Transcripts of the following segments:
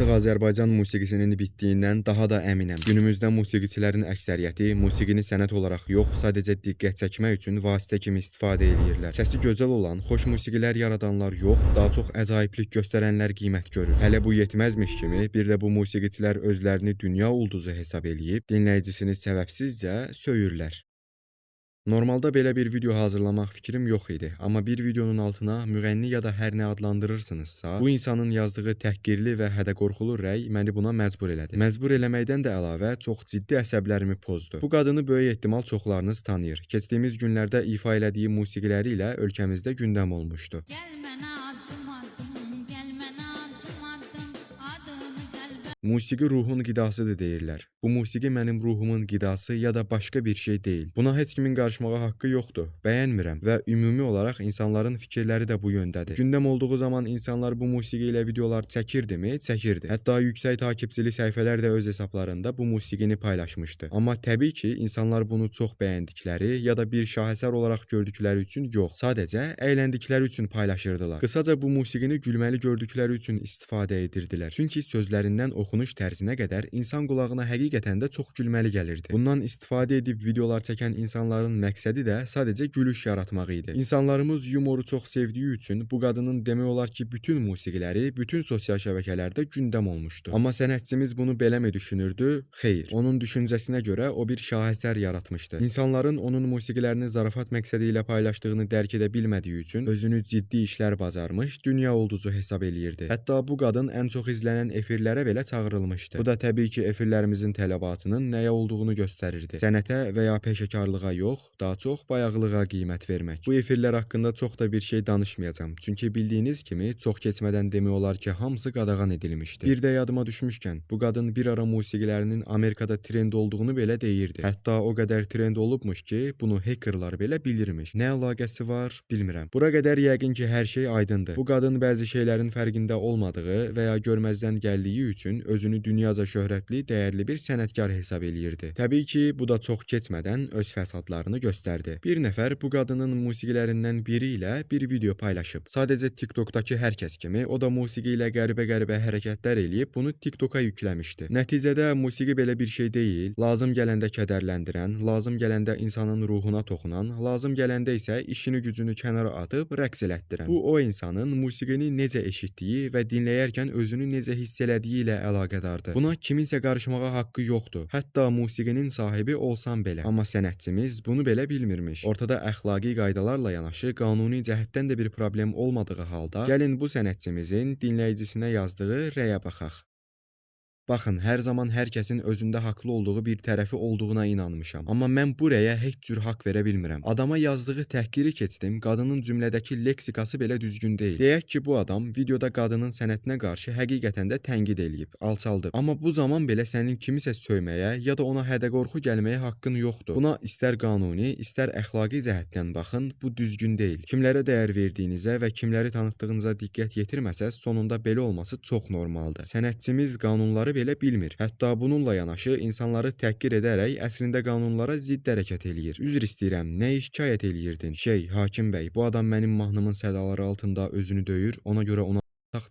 Artıq Azərbaycan musiqisinin bitdiyindən daha da əminəm. Günümüzdə musiqiçilərin əksəriyyəti musiqini sənət olaraq yox, sadəcə diqqət çəkmək üçün vasitə kimi istifadə edirlər. Səsi gözəl olan, xoş musiqilər yaradanlar yox, daha çox əcaiblik göstərənlər qiymət görür. Hələ bu yetməzmiş kimi, bir də bu musiqiçilər özlərini dünya ulduzu hesab eləyib, dinləyicisini səbəbsizcə söyürlər. Normalda belə bir video hazırlamaq fikrim yox idi, amma bir videonun altına müğənni ya da hər nə adlandırırsınızsa, bu insanın yazdığı təhqirli və hədə-qorxulu rəy məni buna məcbur elədi. Məcbur eləməkdən də əlavə çox ciddi əsəblərimi pozdu. Bu qadını böyük ehtimal çoxlarınız tanıyır. Keçdiyimiz günlərdə ifa elədiyi musiqiləri ilə ölkəmizdə gündəm olmuşdu. Musiqi ruhun qidasıdır deyirlər. Bu musiqi mənim ruhumun qidası ya da başqa bir şey deyil. Buna heç kimin qarışmağa haqqı yoxdur. Bəyənmirəm və ümumi olaraq insanların fikirləri də bu yöndədir. Gündəm olduğu zaman insanlar bu musiqi ilə videolar çəkirdimi? Çəkirdi. Hətta yüksək takipçili səhifələr də öz hesablarında bu musiqini paylaşmışdı. Amma təbii ki, insanlar bunu çox bəyəndikləri ya da bir şahesər olaraq gördükləri üçün yox, sadəcə əyləndikləri üçün paylaşırdılar. Qısaca bu musiqini gülməli gördükləri üçün istifadə edirdilər. Çünki sözlərindən oxunuş tərzinə qədər insan qulağına həqiqətən də çox gülməli gəlirdi. Bundan istifadə edib videolar çəkən insanların məqsədi də sadəcə gülüş yaratmaq idi. İnsanlarımız yumoru çox sevdiyi üçün bu qadının demək olar ki, bütün musiqiləri bütün sosial şəbəkələrdə gündəm olmuşdu. Amma sənətçimiz bunu beləmi düşünürdü? Xeyr. Onun düşüncəsinə görə o bir şahesər yaratmışdı. İnsanların onun musiqilərini zarafat məqsədi ilə paylaşdığını dərk edə bilmədiyi üçün özünü ciddi işlər bacarmış, dünya ulduzu hesab eləyirdi. Hətta bu qadın ən çox izlənən efirlərə belə çağırılmışdı. Bu da təbii ki, efirlərimizin tələbatının nəyə olduğunu göstərirdi. Sənətə və ya peşəkarlığa yox, daha çox bayağılığa qiymət vermək. Bu efirlər haqqında çox da bir şey danışmayacağam. Çünki bildiyiniz kimi, çox keçmədən demək olar ki, hamısı qadağan edilmişdi. Bir də yadıma düşmüşkən, bu qadın bir ara musiqilərinin Amerikada trend olduğunu belə deyirdi. Hətta o qədər trend olubmuş ki, bunu hackerlar belə bilirmiş. Nə əlaqəsi var, bilmirəm. Bura qədər yəqin ki, hər şey aydındır. Bu qadın bəzi şeylərin fərqində olmadığı və ya görməzdən gəldiyi üçün özünü dünyaca şöhrətli, dəyərli bir sənətkar hesab eləyirdi. Təbii ki, bu da çox keçmədən öz fəsadlarını göstərdi. Bir nəfər bu qadının musiqilərindən biri ilə bir video paylaşıb. Sadəcə TikTokdakı hər kəs kimi, o da musiqi ilə qəribə-qəribə hərəkətlər eləyib bunu TikToka yükləmişdi. Nəticədə musiqi belə bir şey deyil, lazım gələndə kədərləndirən, lazım gələndə insanın ruhuna toxunan, lazım gələndə isə işini gücünü kənara atıb rəqs elətdirən. Bu o insanın musiqini necə eşitdiyi və dinləyərkən özünü necə hiss elədiyi ilə əlaqədardır. Buna kiminsə qarışmağa haqqı yoxdur. Hətta musiqinin sahibi olsam belə. Amma sənətçimiz bunu belə bilmirmiş. Ortada əxlaqi qaydalarla yanaşı qanuni cəhətdən də bir problem olmadığı halda, gəlin bu sənətçimizin dinləyicisinə yazdığı rəyə baxaq. Baxın, hər zaman hər kəsin özündə haqlı olduğu bir tərəfi olduğuna inanmışam. Amma mən bu rəyə heç cür haqq verə bilmirəm. Adama yazdığı təhqiri keçdim, qadının cümlədəki leksikası belə düzgün deyil. Deyək ki, bu adam videoda qadının sənətinə qarşı həqiqətən də tənqid eləyib, alçaldıb. Amma bu zaman belə sənin kimisə söyməyə ya da ona hədə-qorxu gəlməyə haqqın yoxdur. Buna istər qanuni, istər əxlaqi cəhətdən baxın, bu düzgün deyil. Kimlərə dəyər verdiyinizə və kimləri tanıtdığınıza diqqət yetirməsəz, sonunda belə olması çox normaldır. Sənətçimiz qanunları belə bilmir. Hətta bununla yanaşı insanları təhqir edərək əslində qanunlara zidd hərəkət eləyir. Üzr istəyirəm, nəyi şikayət eləyirdin? Hakim bəy, bu adam mənim mahnımın sədaları altında özünü döyür, ona görə ona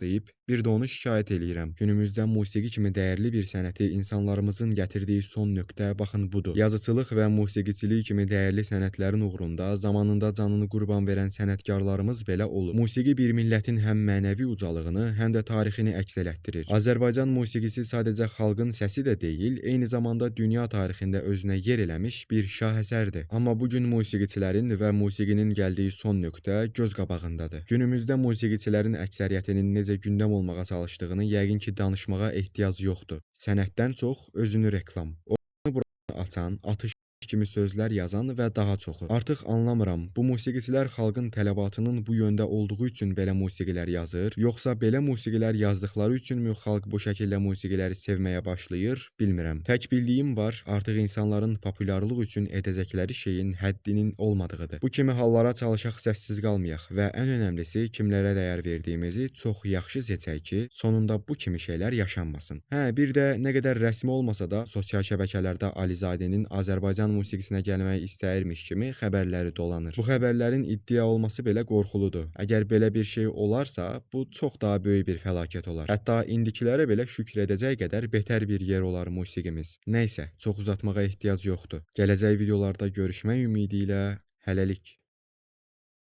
deyib, bir də onu şikayət eləyirəm. Günümüzdə musiqi kimi dəyərli bir sənəti insanlarımızın gətirdiyi son nöqtə baxın budur. Yazıçılıq və musiqiçilik kimi dəyərli sənətlərin uğrunda zamanında canını qurban verən sənətkarlarımız belə olur. Musiqi bir millətin həm mənəvi ucalığını, həm də tarixini əks elətdirir. Azərbaycan musiqisi sadəcə xalqın səsi də deyil, eyni zamanda dünya tarixində özünə yer eləmiş bir şahesərdir. Amma bugün musiqiçilərin və musiqinin gəldiyi son nöqtə göz qabağındadır. Günümüzdə musiqiçilərin əksəriyyətinin necə gündəm olmağa çalışdığını yəqin ki, danışmağa ehtiyac yoxdur. Sənətdən çox özünü reklam. Onu buranı açan, atış kimi sözlər yazan və daha çoxu. Artıq anlamıram, bu musiqiçilər xalqın tələbatının bu yöndə olduğu üçün belə musiqilər yazır, yoxsa belə musiqilər yazdıqları üçünmü xalq bu şəkildə musiqiləri sevməyə başlayır, bilmirəm. Tək bildiyim var, artıq insanların populyarlıq üçün edəcəkləri şeyin həddinin olmadığıdır. Bu kimi hallara çalışaq səssiz qalmayaq və ən önəmlisi kimlərə dəyər verdiyimizi çox yaxşı seçək ki, sonunda bu kimi şeylər yaşanmasın. Bir də nə qədər rəsmi olmasa da sosial şəbəkələrdə Alizadənin Azərbaycan musiqisinə gəlmək istəyirmiş kimi xəbərləri dolanır. Bu xəbərlərin iddia olması belə qorxuludur. Əgər belə bir şey olarsa, bu çox daha böyük bir fəlakət olar. Hətta indikilərə belə şükr edəcək qədər betər bir yer olar musiqimiz. Nəysə, çox uzatmağa ehtiyac yoxdur. Gələcək videolarda görüşmək ümidi ilə hələlik.